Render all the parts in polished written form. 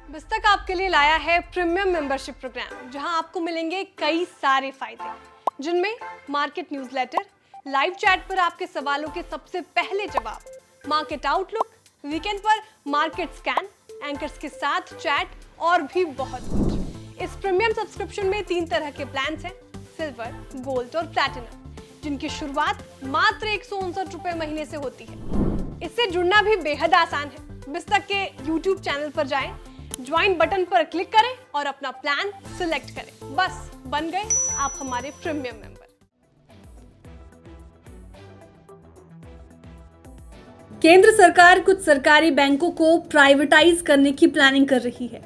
बिस्तक आपके लिए लाया है प्रीमियम मेंबरशिप प्रोग्राम, जहां आपको मिलेंगे कई सारे फायदे, जिनमें मार्केट न्यूज़लेटर, लाइव चैट पर आपके सवालों के सबसे पहले जवाब, मार्केट आउटलुक, वीकेंड पर मार्केट स्कैन, एंकर्स के साथ चैट और भी बहुत कुछ। इस प्रीमियम सब्सक्रिप्शन में 3 तरह के प्लान्स हैं, सिल्वर, गोल्ड और प्लैटिनम, जिनकी शुरुआत मात्र 159 रुपए महीने से होती है। इससे जुड़ना भी बेहद आसान है। बिस्तक के YouTube चैनल पर जाएं, ज्वाइन बटन पर क्लिक करें और अपना प्लान सिलेक्ट करें। बस बन गए आप हमारे प्रीमियम मेंबर। केंद्र सरकार कुछ सरकारी बैंकों को प्राइवेटाइज करने की प्लानिंग कर रही है।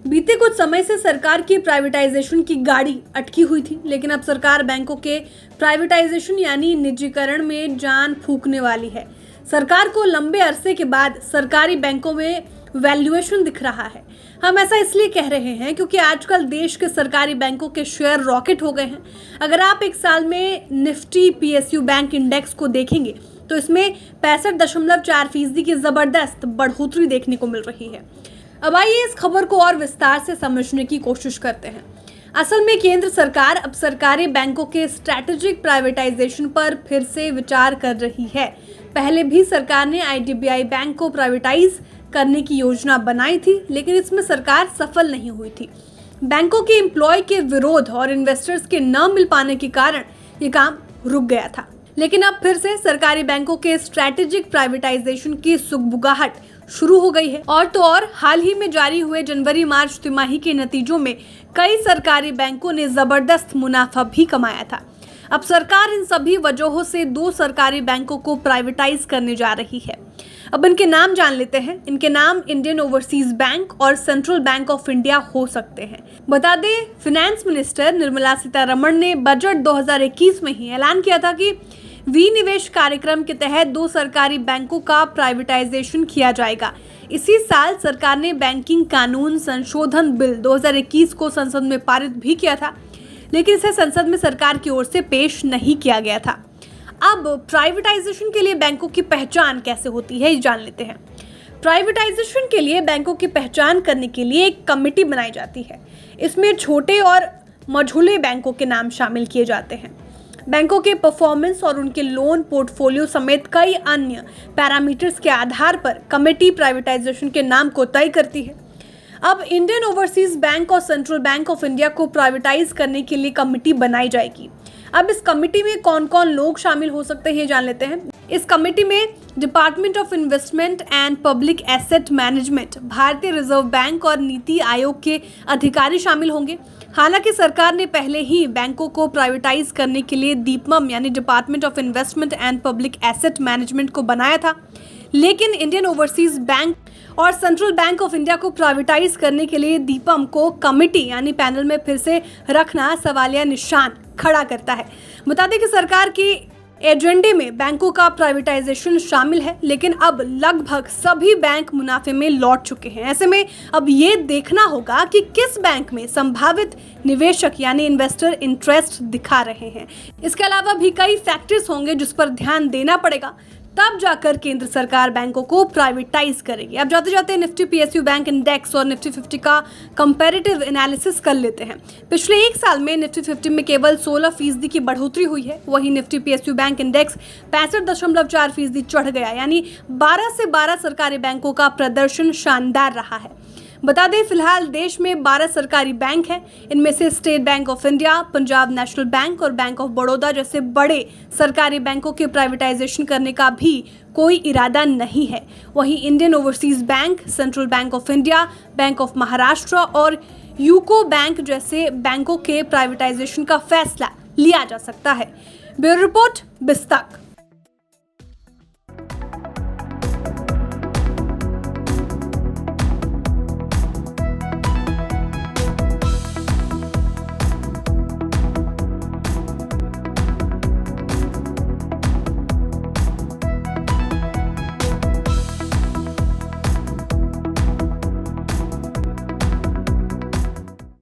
बीते कुछ समय से सरकार की प्राइवेटाइजेशन की गाड़ी अटकी हुई थी, लेकिन अब सरकार बैंकों के प्राइवेटाइजेशन यानी निजीकरण में जान फूंकने वाली है। सरकार को लंबे अरसे के बाद सरकारी बैंकों में वैल्यूएशन दिख रहा है। हम ऐसा इसलिए कह रहे हैं क्योंकि आजकल देश के सरकारी बैंकों के शेयर रॉकेट हो गए हैं। अगर आप एक साल में निफ्टी पीएसयू बैंक इंडेक्स को देखेंगे तो इसमें 65.4% की जबरदस्त बढ़ोतरी देखने को मिल रही है। अब आइए इस खबर को और विस्तार से समझने की कोशिश करते हैं। असल में केंद्र सरकार अब सरकारी बैंकों के स्ट्रैटेजिक प्राइवेटाइजेशन पर फिर से विचार कर रही है। पहले भी सरकार ने आईडीबीआई बैंक को प्राइवेटाइज करने की योजना बनाई थी, लेकिन इसमें सरकार सफल नहीं हुई थी। बैंकों के एम्प्लॉय के विरोध और इन्वेस्टर्स के न मिल पाने के कारण ये काम रुक गया था। लेकिन अब फिर से सरकारी बैंकों के स्ट्रैटेजिक प्राइवेटाइजेशन की सुगबुगाहट शुरू हो गई है। और तो और हाल ही में जारी हुए जनवरी-मार्च तिमाही के नतीजों में कई सरकारी बैंकों ने जबरदस्त मुनाफा भी कमाया था। अब सरकार इन सभी वजहों से 2 सरकारी बैंकों को प्राइवेटाइज करने जा रही है। अब इनके नाम जान लेते हैं। इनके नाम इंडियन ओवरसीज बैंक और सेंट्रल बैंक ऑफ इंडिया हो सकते हैं। बता दें, फाइनेंस मिनिस्टर निर्मला सीतारमण ने बजट 2021 में ही ऐलान किया था कि विनिवेश कार्यक्रम के तहत 2 सरकारी बैंकों का प्राइवेटाइजेशन किया जाएगा। इसी साल सरकार ने बैंकिंग कानून संशोधन बिल 2021 को संसद में पारित भी किया था, लेकिन इसे संसद में सरकार की ओर से पेश नहीं किया गया था। अब प्राइवेटाइजेशन के लिए बैंकों की पहचान कैसे होती है, ये जान लेते हैं। प्राइवेटाइजेशन के लिए बैंकों की पहचान करने के लिए एक कमेटी बनाई जाती है। इसमें छोटे और मझोले बैंकों के नाम शामिल किए जाते हैं। बैंकों के परफॉर्मेंस और उनके लोन पोर्टफोलियो समेत कई अन्य पैरामीटर्स के आधार पर कमेटी प्राइवेटाइजेशन के नाम को तय करती है। अब इंडियन ओवरसीज बैंक और सेंट्रल बैंक ऑफ इंडिया को प्राइवेटाइज करने के लिए कमेटी बनाई जाएगी। अब इस कमेटी में कौन कौन लोग शामिल हो सकते हैं, जान लेते हैं। इस कमेटी में department of investment and public asset management, भारतीय रिजर्व बैंक और नीति आयोग के अधिकारी शामिल होंगे। हालांकि सरकार ने पहले ही बैंकों को प्राइवेटाइज करने के लिए दीपमम यानी department of investment and public asset management को बनाया था, लेकिन इंडियन ओवरसीज बैंक और सेंट्रल बैंक ऑफ इंडिया को प्राइवेटाइज करने के लिए दीपम को कमेटी यानी पैनल में फिर से रखना सवालिया निशान खड़ा करता है। बता दें कि सरकार की एजेंडे में बैंकों का प्राइवेटाइजेशन शामिल है, लेकिन अब लगभग सभी बैंक मुनाफे में लौट चुके हैं। ऐसे में अब ये देखना होगा कि किस बैंक में संभावित निवेशक यानी इन्वेस्टर इंटरेस्ट दिखा रहे हैं। इसके अलावा भी कई फैक्टर्स होंगे जिस पर ध्यान देना पड़ेगा, तब जाकर केंद्र सरकार बैंकों को प्राइवेटाइज करेगी। अब जाते जाते निफ्टी पीएसयू बैंक इंडेक्स और निफ्टी 50 का कंपैरेटिव एनालिसिस कर लेते हैं। पिछले 1 साल में निफ्टी 50 में केवल 16% की बढ़ोतरी हुई है। वहीं निफ्टी पीएसयू बैंक इंडेक्स 65.4% चढ़ गया, यानी 12 से 12 सरकारी बैंकों का प्रदर्शन शानदार रहा है। बता दें, फिलहाल देश में 12 सरकारी बैंक हैं। इनमें से state bank of India, Punjab national bank और बैंक ऑफ बड़ौदा जैसे बड़े सरकारी बैंकों के प्राइवेटाइजेशन करने का भी कोई इरादा नहीं है। वहीं Indian overseas bank, central bank of India, bank of Maharashtra और यूको बैंक जैसे बैंकों के प्राइवेटाइजेशन का फैसला लिया जा सकता है। Bureau report, बिस्तक।